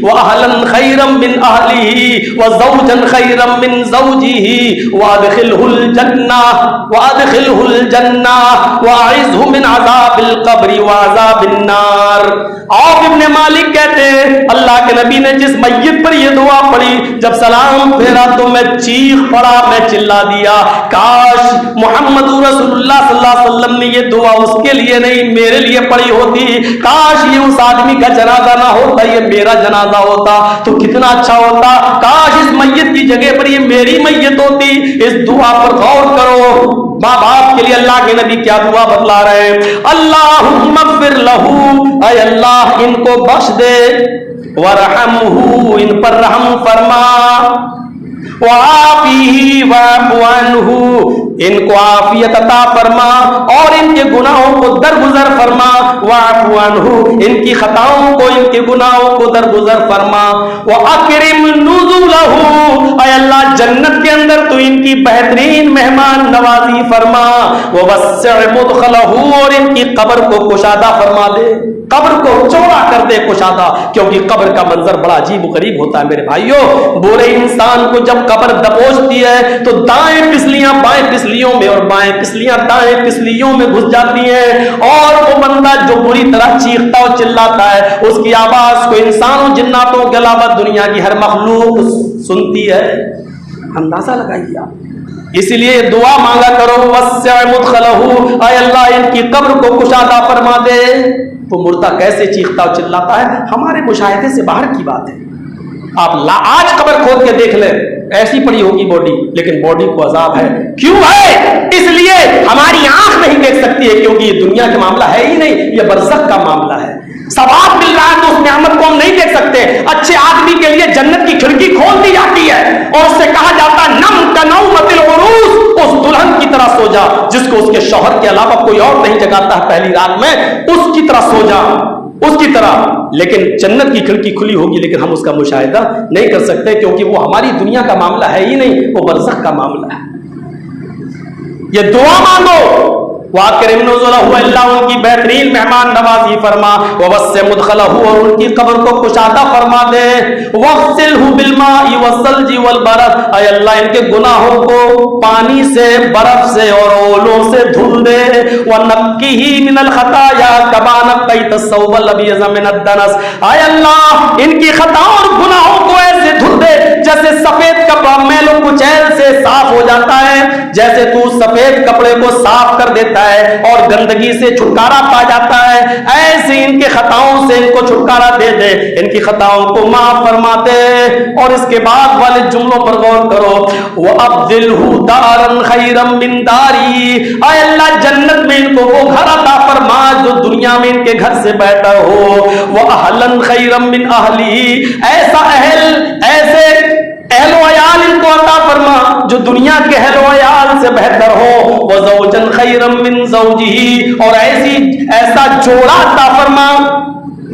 واهلا خيرا من اهله وزوجا خيرا من زوجه وادخله الجنه واعذه من عذاب القبر وعذاب النار. عوف ابن مالک کہتے ہیں اللہ کے نبی نے جس میت پر یہ دعا پڑھی, جب سلام پھیرا تو میں چیخ پڑا, میں چلا دیا, کاش محمد رسول اللہ صلی اللہ علیہ وسلم نے یہ دعا اس کے لیے نہیں میرے لیے پڑھی ہوتی, کاش یہ اس آدمی کا جنازہ نہ ہوتا, یہ میرا جنازہ ہوتا تو کتنا اچھا ہوتا, کاش اس میت کی جگہ پر یہ میری میت ہوتی. اس دعا پر غور کرو. ماں باپ کے لیے اللہ کے نبی کیا دعا بتلا رہے ہیں, اللہم اغفر لہ, اے اللہ ان کو بخش دے, ورحمہ ان پر رحم فرما, وعافیہ واعف عنہ ان کو عافیت عطا فرما اور ان کے گناہوں کو درگزر فرما, واعف عنہ ان کی خطاؤں کو ان کے گناہوں کو درگزر فرما, واکرم نزلہ اے اللہ جنت کے اندر تو ان کی بہترین مہمان نوازی فرما, ووسع مدخلہ اور ان کی قبر کو کشادہ فرما دے, قبر کو چوڑا کر دے, کشادہ, کیونکہ قبر کا منظر بڑا عجیب و غریب ہوتا ہے میرے بھائیوں. بولے انسان کو جب قبر دبوچتی ہے تو دائیں پسلیاں بائیں پسلیوں میں اور بائیں پسلیاں دائیں پسلیوں میں گھس جاتی ہیں, اور وہ بندہ جو بری طرح چیختا اور چلاتا ہے اس کی آواز کو انسانوں جناتوں کے علاوہ دنیا کی ہر مخلوق سنتی ہے. اندازہ لگائیے آپ. اسی لیے دعا مانگا کرو, وسع مدخلہ, اے اللہ ان کی قبر کو کشادہ فرما دے. وہ مردہ کیسے چیختا اور چلاتا ہے ہمارے مشاہدے سے باہر کی بات ہے. آپ آج قبر کھود کے دیکھ لیں, ایسی پڑی ہوگی باڈی, لیکن باڈی کو عذاب ہے. کیوں ہے؟ اس لیے ہماری آنکھ نہیں دیکھ سکتی ہے, کیونکہ یہ دنیا کا معاملہ ہے ہی نہیں, یہ برزخ کا معاملہ ہے. ثواب مل رہا ہے تو اس نعمت کو ہم نہیں دیکھ سکتے. اچھے آدمی کے لیے جنت کی کھڑکی کھول دی جاتی ہے اور اس سے کہا جاتا ہے نم کنومت العروس, اس دلہن کی طرح سو جا جس کو اس کے شوہر کے علاوہ کوئی اور نہیں جگاتا ہے پہلی رات میں, اس کی طرح سو جا, اس کی طرح. لیکن جنت کی کھڑکی کھلی ہوگی لیکن ہم اس کا مشاہدہ نہیں کر سکتے, کیونکہ وہ ہماری دنیا کا معاملہ ہے ہی نہیں, وہ برزخ کا معاملہ ہے. یہ دعا مانگو, واکرم نزلہ, اللہ ان کی بہترین مہمان نوازی فرما, ووسع مدخلہ اور ان کی قبر کو کشادہ فرما دے, واغسلہ بالماء والثلج والبرد, اے اللہ ان کے گناہوں کو پانی سے, برف سے اور اولوں سے دھل دے, ونقہ من الخطایا کما نقیت الثوب الابیض من الدنس, اے اللہ ان کی خطاؤں اور گناہوں کو ایسے دھل دے جیسے سفید کپڑا میل و کچیل سے صاف ہو جاتا ہے, جیسے تو سفید کپڑے کو صاف کر دیتا ہے اور گندگی سے چھٹکارا پا جاتا ہے, ایسے ان کے خطاؤں سے ان کو چھٹکارا دے دے, ان کی خطاؤں کو معاف فرما دے. اور اس کے بعد والے جملوں پر غور کرو, وَأَبْدِلْهُ دَارًا خَيْرًا مِّن دَارِهِ, اے اللہ جنت میں ان کو وہ گھر عطا فرما جو دنیا میں ان کے گھر سے بہتر ہو, وَأَهْلًا خَيْرًا مِّنْ أَهْلِهِ, ایسا اہل, ایسے اہل و عیال ان کو عطا فرما جو دنیا کے اہل و عیال سے بہتر ہو, وزوجا خیرا من زوجہ, اور ایسا جوڑا عطا فرما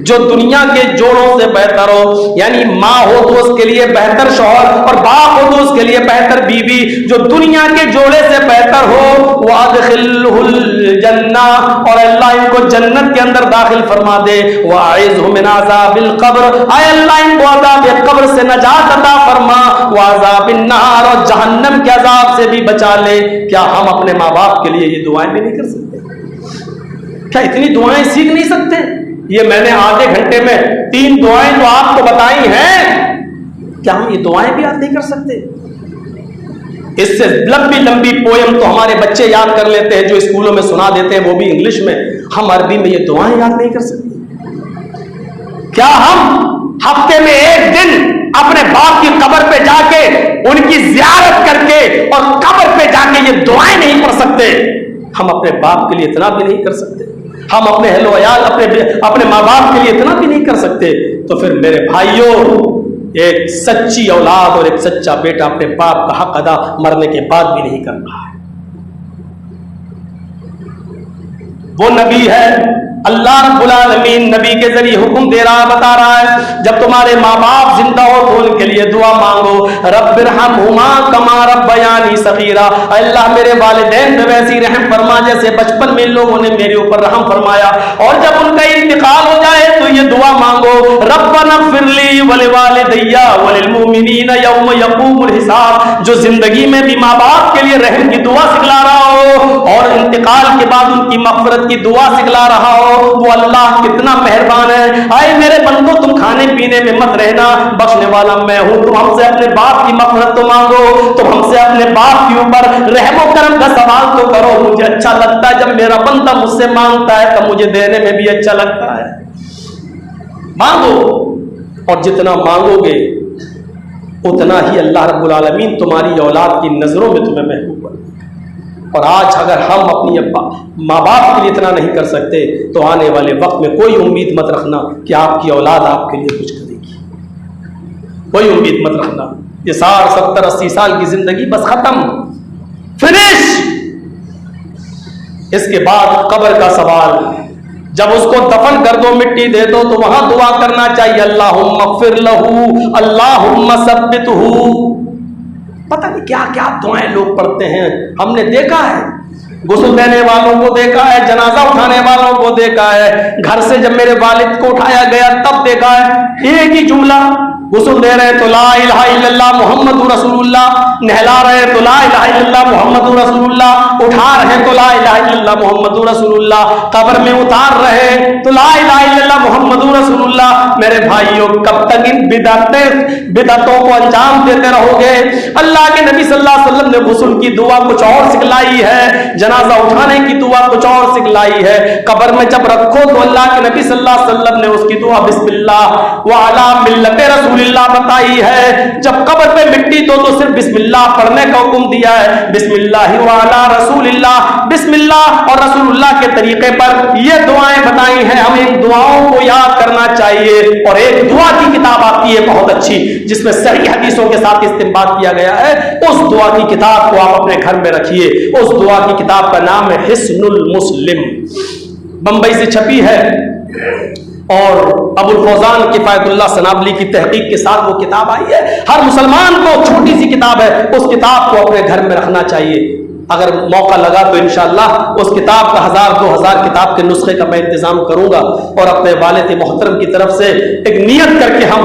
جو دنیا کے جوڑوں سے بہتر ہو, یعنی ماں ہو تو اس کے لیے بہتر شوہر اور باپ ہو تو اس کے لیے بہتر بیوی, جو دنیا کے جوڑے سے بہتر ہو. وادخلہ الجنہ, اور اللہ ان کو جنت کے اندر داخل فرما دے. واعذہ من عذاب القبر, اے اللہ ان کو عذاب قبر سے نجات عطا فرما. وعذاب النار, اور جہنم کے عذاب سے بھی بچا لے. کیا ہم اپنے ماں باپ کے لیے یہ دعائیں بھی نہیں کر سکتے؟ کیا اتنی دعائیں سیکھ نہیں سکتے؟ یہ میں نے آدھے گھنٹے میں 3 دعائیں تو آپ کو بتائی ہیں, کیا ہم یہ دعائیں بھی یاد نہیں کر سکتے؟ اس سے لمبی لمبی پویم تو ہمارے بچے یاد کر لیتے ہیں جو اسکولوں میں سنا دیتے ہیں, وہ بھی انگلش میں. ہم عربی میں یہ دعائیں یاد نہیں کر سکتے. کیا ہم ہفتے میں ایک دن اپنے باپ کی قبر پہ جا کے ان کی زیارت کر کے اور قبر پہ جا کے یہ دعائیں نہیں پڑھ سکتے؟ ہم اپنے باپ کے لیے اتنا بھی نہیں کر سکتے، ہم اپنے اہل و عیال اپنے ماں باپ کے لیے اتنا بھی نہیں کر سکتے، تو پھر میرے بھائیوں ایک سچی اولاد اور ایک سچا بیٹا اپنے باپ کا حق ادا مرنے کے بعد بھی نہیں کر رہا ہے۔ وہ نبی ہے، اللہ رب العالمین نبی کے ذریعے حکم دے رہا، بتا رہا ہے جب تمہارے ماں باپ زندہ ہو تو ان کے لیے دعا مانگو، رب ارحمہما کما ربیانی صغیرا، اللہ میرے والدین پہ ویسی رحم فرما جیسے بچپن میں ان لوگوں نے میرے اوپر رحم فرمایا، اور جب ان کا انتقال ہو جائے تو یہ دعا مانگو، ربنا اغفر لی ولوالدی وللمؤمنین یوم یقوم الحساب۔ جو زندگی میں بھی ماں باپ کے لیے رحم کی دعا سکھلا رہا ہو اور انتقال کے بعد ان کی مغفرت کی دعا سکھلا رہا ہو، وہ اللہ کتنا مہربان ہے۔ آئے میرے بندو تم کھانے پینے میں مت رہنا، بخشنے والا میں ہوں، تم ہم سے اپنے باپ کی مغفرت تو مانگو، تم ہم سے اپنے باپ کے اوپر رحم و کرم کا سوال تو کرو۔ مجھے اچھا لگتا ہے جب میرا بندہ مجھ سے مانگتا ہے تب مجھے دینے میں بھی اچھا لگتا ہے۔ مانگو، اور جتنا مانگو گے اتنا ہی اللہ رب العالمین تمہاری اولاد کی نظروں میں تمہیں محبوب بنے۔ اور آج اگر ہم اپنی ماں باپ کے لیے اتنا نہیں کر سکتے تو آنے والے وقت میں کوئی امید مت رکھنا کہ آپ کی اولاد آپ کے لیے کچھ کرے گی، کوئی امید مت رکھنا۔ یہ 60 70 80 سال کی زندگی بس ختم، فنش۔ اس کے بعد قبر کا سوال، جب اس کو دفن کر دو، مٹی دے دو، تو وہاں دعا کرنا چاہیے، اللہم اغفر لہ، اللہم ثبتہ۔ پتہ نہیں کیا کیا دعائیں لوگ پڑھتے ہیں، ہم نے دیکھا ہے، غسل دینے والوں کو دیکھا ہے، جنازہ اٹھانے والوں کو دیکھا ہے، گھر سے جب میرے والد کو اٹھایا گیا تب دیکھا ہے، ایک ہی جملہ، غسل دے رہے تو لا الہ الا اللہ محمد رسول اللہ، نہلا رہے تو لا الہ الا اللہ محمد رسول اللہ، اٹھا رہے تو لا الہ الا اللہ محمد رسول اللہ، قبر میں اتار رہے تو لا الہ الا اللہ محمد رسول اللہ۔ میرے بھائیوں کب تک ان بدعتوں کو انجام دیتے رہو گے؟ اللہ کے نبی صلی اللہ علیہ وسلم نے غسل کی دعا کچھ اور سکھلائی ہے، جنازہ اٹھانے کی دعا کچھ اور سکھلائی ہے، قبر میں جب رکھو تو اللہ کے نبی صلی اللہ علیہ وسلم نے اس کی دعا بسم اللہ وعلی ملت رسول اللہ بتائی ہے۔ جب قبر پہ مٹی دو تو صرف بسم اللہ پڑھنے کا حکم دیا ہے، بسم اللہ وعلی رسول اللہ، بسم اللہ اور رسول اللہ کے طریقے پر یہ دعائیں بتائی ہیں، ہمیں ان دعاؤں کو یاد کرنا چاہیے۔ اور ایک دعا کی کتاب آتی ہے بہت اچھی جس میں صحیح حدیثوں کے ساتھ استنباط کیا گیا ہے، اس دعا کی کتاب کو آپ اپنے گھر میں رکھیے۔ اس دعا کی کتاب کا نام ہے حصن المسلم، بمبئی سے چھپی ہے، اور ابو الفوزان کفایت اللہ سنابلی کی تحقیق کے ساتھ وہ کتاب آئی ہے۔ ہر مسلمان کو چھوٹی سی کتاب ہے، اس کتاب کو اپنے گھر میں رکھنا چاہیے۔ اگر موقع لگا تو انشاءاللہ اس کتاب کا 1000-2000 کتاب کے نسخے کا میں انتظام کروں گا، اور اپنے والد محترم کی طرف سے ایک نیت کر کے ہم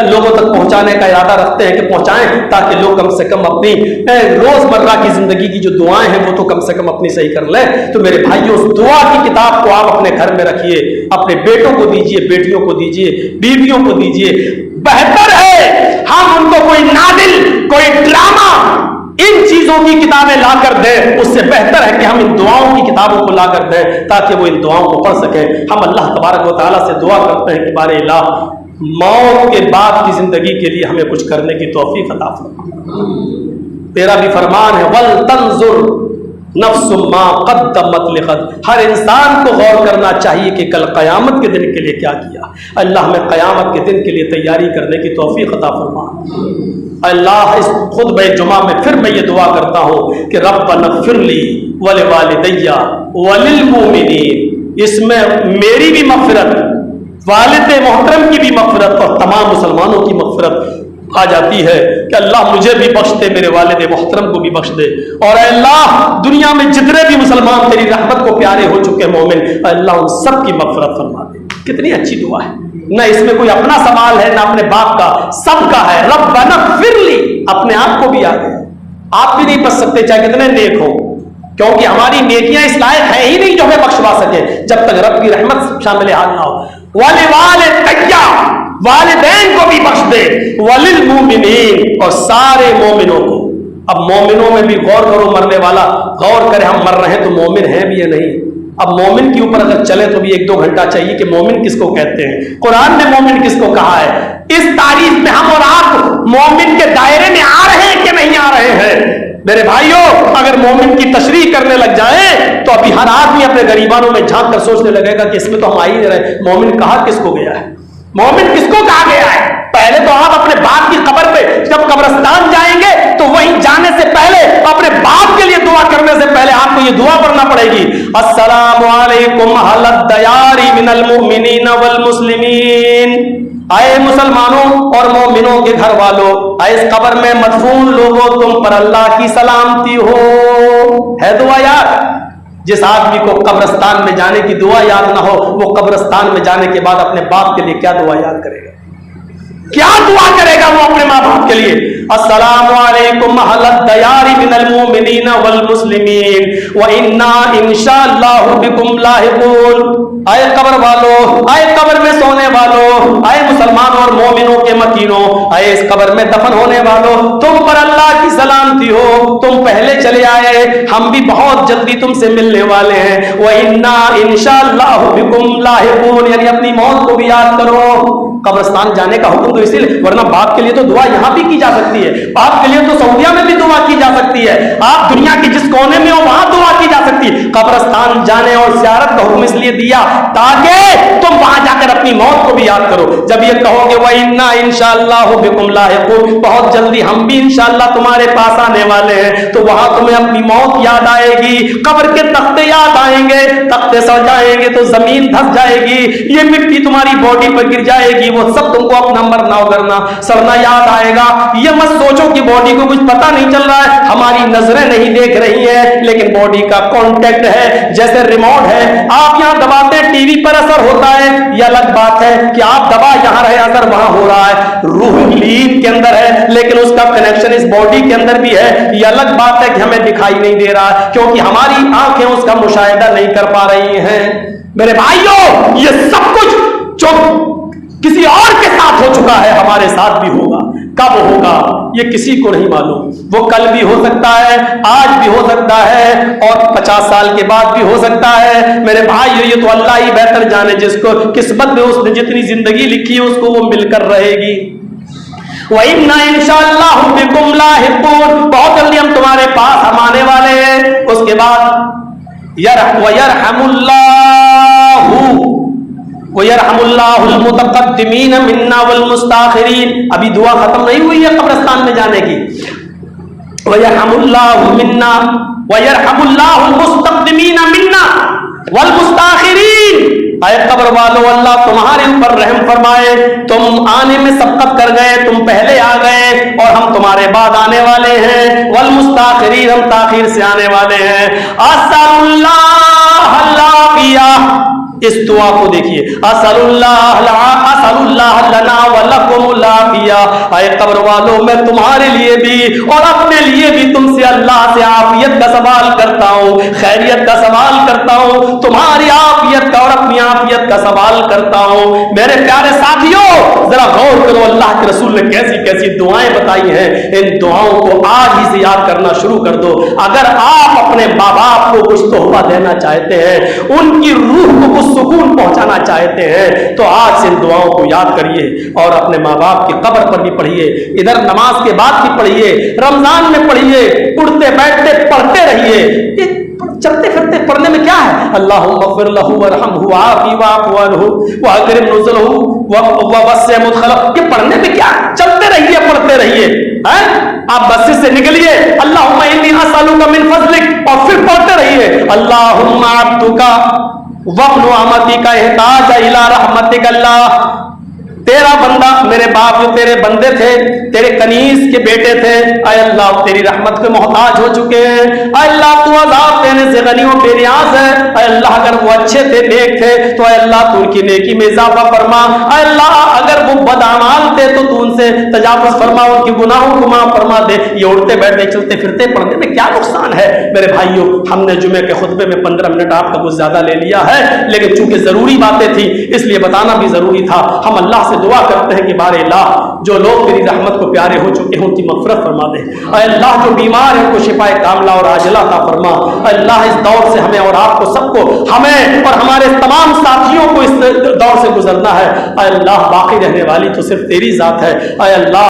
لوگوں تک پہنچانے کا ارادہ رکھتے ہیں کہ پہنچائیں، تاکہ لوگ کم سے کم اپنی روزمرہ کی زندگی کی جو دعائیں ہیں وہ تو کم سے کم اپنی صحیح کر لیں۔ تو میرے بھائیوں اس دعا کی کتاب کو آپ اپنے گھر میں رکھیے، اپنے بیٹوں کو دیجیے، بیٹیوں کو دیجیے، بیویوں کو دیجیے۔ بہتر ہے ہم ان کو کوئی ناول، کوئی ڈرامہ، ان چیزوں کی کتابیں لا کر دیں، اس سے بہتر ہے کہ ہم ان دعاؤں کی کتابوں کو لا کر دیں تاکہ وہ ان دعاؤں کو پڑھ سکیں۔ ہم اللہ تبارک و تعالیٰ سے دعا کرتے ہیں کہ بارے الہ موت کے بعد کی زندگی کے لیے ہمیں کچھ کرنے کی توفیق عطا فرما۔ تیرا بھی فرمان ہے وَلْتَنْظُرْ نفس ما قدمت لغد، ہر انسان کو غور کرنا چاہیے کہ کل قیامت کے دن کے لیے کیا کیا۔ اللہ ہمیں قیامت کے دن کے لیے تیاری کرنے کی توفیق عطا فرما۔ اللہ اس خطبہ جمعہ میں پھر میں یہ دعا کرتا ہوں کہ ربنا اغفر لی ولوالدی وللمؤمنین، اس میں میری بھی مغفرت، والد محترم کی بھی مغفرت اور تمام مسلمانوں کی مغفرت آ جاتی ہے کہ اللہ مجھے بھی بخش دے، میرے والد محترم کو بھی بخش دے، اور اے اللہ دنیا میں جتنے بھی مسلمان تیری رحمت کو پیارے ہو چکے مومن، اے اللہ ان سب کی مغفرت فرما دے۔ کتنی اچھی دعا ہے، نہ اس میں کوئی اپنا سوال ہے نہ اپنے باپ کا، سب کا ہے۔ ربنا اغفر لی، اپنے آپ کو بھی آ گیا، آپ بھی نہیں بچ سکتے چاہے کتنے نیک ہو، کیونکہ ہماری نیکیاں اس لائق ہے ہی نہیں جو ہمیں بخشوا سکے جب تک رب کی رحمت شامل حال نہ ہو۔ وَلِوَالِدَيَّ، والدین کو بھی بخش دے، وَلِلْمُؤْمِنِينَ، اور سارے مومنوں کو۔ اب مومنوں میں بھی غور کرو، مرنے والا غور کرے ہم مر رہے ہیں تو مومن ہیں بھی یا نہیں؟ اب مومن کے اوپر اگر چلے تو بھی 1-2 گھنٹہ چاہیے کہ مومن کس کو کہتے ہیں، قرآن نے مومن کس کو کہا ہے، اس تعریف میں ہم اور آپ مومن کے دائرے میں آ رہے ہیں کہ نہیں آ رہے ہیں؟ میرے بھائیوں، اگر مومن کی تشریح کرنے لگ جائیں تو ابھی ہر آدمی اپنے غریبانوں میں جھانک کر سوچنے لگے گا کہ اس میں تو ہم آ ہی نہیں رہے۔ مومن کہا کس کو گیا ہے؟ مومن کس کو کہا گیا ہے؟ پہلے تو آپ اپنے باپ کی قبر پہ جب قبرستان جائیں گے تو وہیں جانے سے پہلے اپنے باپ کے لیے دعا کرنے سے پہلے آپ کو یہ دعا پڑھنا پڑے گی، السلام علیکم اہل الدیار من المؤمنین والمسلمین، اے مسلمانوں اور مومنوں کے گھر والوں، اے اس قبر میں مدفون لوگوں، تم پر اللہ کی سلامتی ہو۔ ہے دعا یاد؟ جس آدمی کو قبرستان میں جانے کی دعا یاد نہ ہو، وہ قبرستان میں جانے کے بعد اپنے باپ کے لیے کیا دعا یاد کرے گا؟ کیا دعا کرے گا وہ اپنے ماں باپ کے لیے؟ السلام علیکم اہل الدیار من المؤمنین والمسلمین وانا انشاءاللہ بکم لاحقون، اے قبر والو، اے قبر میں سونے والو، اے مسلمانوں اور مومنوں کے مکینوں، اے اس قبر میں دفن ہونے والو، تم پر اللہ کی سلامتی ہو، تم پہلے چلے آئے، ہم بھی بہت جلدی تم سے ملنے والے ہیں، وانا انشاءاللہ بکم لاحقون، یعنی اپنی موت کو بھی یاد کرو۔ قبرستان جانے کا حکم تو اسی لیے، ورنہ باپ کے لیے تو دعا یہاں بھی کی جا سکتی ہے، باپ کے لیے تو سعودیہ میں بھی دعا کی جا سکتی ہے، آپ دنیا کے جس کونے میں ہو وہاں دعا کی جا سکتی ہے۔ قبرستان جانے اور زیارت کا حکم اس لیے دیا تاکہ تم وہاں جا کر اپنی موت کو بھی یاد کرو۔ جب یہ کہو گے وَإِنَّا إِنشَاءَ اللَّهُ بِكُمْ لَاحِقُونَ، بہت جلدی ہم بھی انشاءاللہ تمہارے پاس آنے والے ہیں، تو وہاں تمہیں اپنی موت یاد آئے گی، قبر کے تختے یاد آئیں گے، تختے سو جائیں گے تو زمین دھس جائے گی، یہ مٹی تمہاری باڈی پر گر جائے گی، وہ سب تم کو اپنا مرنا کرنا سرنا یاد آئے گا۔ یہ مت سوچو کہ باڈی کو کچھ پتہ نہیں چل رہا ہے، ہماری نظریں نہیں دیکھ رہی ہیں لیکن باڈی کا کانٹیکٹ ہے، جیسے ریموٹ ہے، آپ یہاں دباتے ہیں ٹی وی پر اثر ہوتا ہے، یہ الگ بات ہے کہ آپ دبا یہاں رہے اثر وہاں ہو رہا ہے، روح لیب کے اندر ہے لیکن اس کا کنیکشن اس باڈی کے اندر بھی ہے، یہ الگ بات ہے کہ ہمیں دکھائی نہیں دے رہا ہے کیونکہ ہماری آنکھیں اس کا مشاہدہ نہیں کر پا رہی ہیں۔ میرے بھائیوں، یہ سب کچھ جو کسی اور کے ساتھ ہو چکا ہے ہمارے ساتھ بھی ہوگا، کب ہوگا یہ کسی کو نہیں معلوم، وہ کل بھی ہو سکتا ہے، آج بھی ہو سکتا ہے اور 50 سال کے بعد بھی ہو سکتا ہے۔ میرے بھائیو، یہ تو اللہ ہی بہتر جانے، جس کو قسمت میں اس نے جتنی زندگی لکھی ہے اس کو وہ مل کر رہے گی۔ وَإِنَّا إِنشَاءَ اللَّهُ بِكُمْ لَاحِقُونَ، بہت جلدی ہم تمہارے پاس ہم آنے والے ہیں۔ اس کے بعد وَيَرْحَمُ اللَّهُ وَيَرْحَمُ اللَّهُ الْمُتَقَدِّمِينَ مِنَّا وَالْمُسْتَأْخِرِينَ، ابھی دعا ختم نہیں ہوئی ہے قبرستان میں جانے کی۔ وَيَرْحَمُ اللَّهُ مِنَّا وَيَرْحَمُ اللَّهُ الْمُسْتَقْدِمِينَ مِنَّا وَالْمُسْتَأْخِرِينَ، اے قبر والو، اللہ تمہارے اوپر رحم فرمائے، تم آنے میں سبقت کر گئے، تم پہلے آ گئے اور ہم تمہارے بعد آنے والے ہیں، والمستاخرین، ہم تاخیر سے آنے والے ہیں۔ اسأل اللہ العافیہ، اس دعا کو دیکھیے، اسأل اللہ لنا ولکم العافیہ، اے قبر والو، میں تمہارے لیے بھی اور اپنے لیے بھی تم سے اللہ سے عافیت کا سوال کرتا ہوں، خیریت کا سوال کرتا ہوں، تمہاری عافیت کا اور اپنی عافیت کا سوال کرتا ہوں۔ میرے پیارے ساتھیوں، ذرا غور کرو، اللہ کے رسول نے کیسی کیسی دعائیں بتائی ہیں، ان دعاؤں کو آج ہی سے یاد کرنا شروع کر دو۔ اگر آپ اپنے ماں باپ کو کچھ تحفہ دینا چاہتے ہیں، ان کی روح کو کچھ سکون پہنچانا چاہتے ہیں، تو آج سے ان دعاؤں کو یاد کریے اور اپنے ماں باپ کی قبر پر بھی پڑھیے، ادھر نماز کے بعد بھی پڑھیے، رمضان میں پڑھیے، اٹھتے بیٹھتے پڑھتے رہیے۔ چلتے پھرتے پڑھنے میں کیا ہے؟ اللہم اغفر لہ ورحمہ وعافی واعف عنہ واکرم نزلہ ووسع مدخلہ، یہ پڑھنے میں کیا ہے؟ چلتے رہیے، پڑھتے رہیے۔ آپ مسجد سے نکلیے، اللہم انی اسألک من فضلک، اور پھر پڑھتے رہیے، اللہم عبدک وابن امتک احتاج الی رحمتک، اللہ تیرا بندہ، میرے باپ جو تیرے بندے تھے، تیرے کنیز کے بیٹے تھے، اے اللہ تیری رحمت کے محتاج ہو چکے ہیں، اے اللہ تو عذاب دینے سے غنی و بے نیاز ہے، اے اللہ اگر وہ اچھے تھے، نیک تھے، تو اے اللہ تو ان کی نیکی میں اضافہ فرما، اے اللہ اگر وہ بدعمال تھے تو تو ان سے تجاوز فرما، ان کی گناہوں کو معاف فرما دے۔ یہ اٹھتے بیٹھتے چلتے پھرتے پڑھنے میں کیا نقصان ہے؟ میرے بھائیوں، ہم نے جمعے کے خطبے میں 15 منٹ آپ کا کچھ زیادہ لے لیا ہے، لیکن چونکہ ضروری باتیں تھی اس لیے بتانا بھی ضروری تھا۔ ہم اللہ سے دعا کرتے ہیں کہ بار الہ جو لوگ تیری رحمت کو پیارے ہو چکے ہیں ان کی مغفرت فرما دے. اے اللہ جو بیمار ہیں ان کو شفائے کاملہ اور عاجلہ عطا فرما. اے اللہ اس دور سے ہمیں اور آپ کو سب کو ہمیں اور ہمارے تمام ساتھیوں کو اس دور سے گزرنا ہے. اے اللہ باقی رہنے والی تو صرف تیری ذات ہے. اے اللہ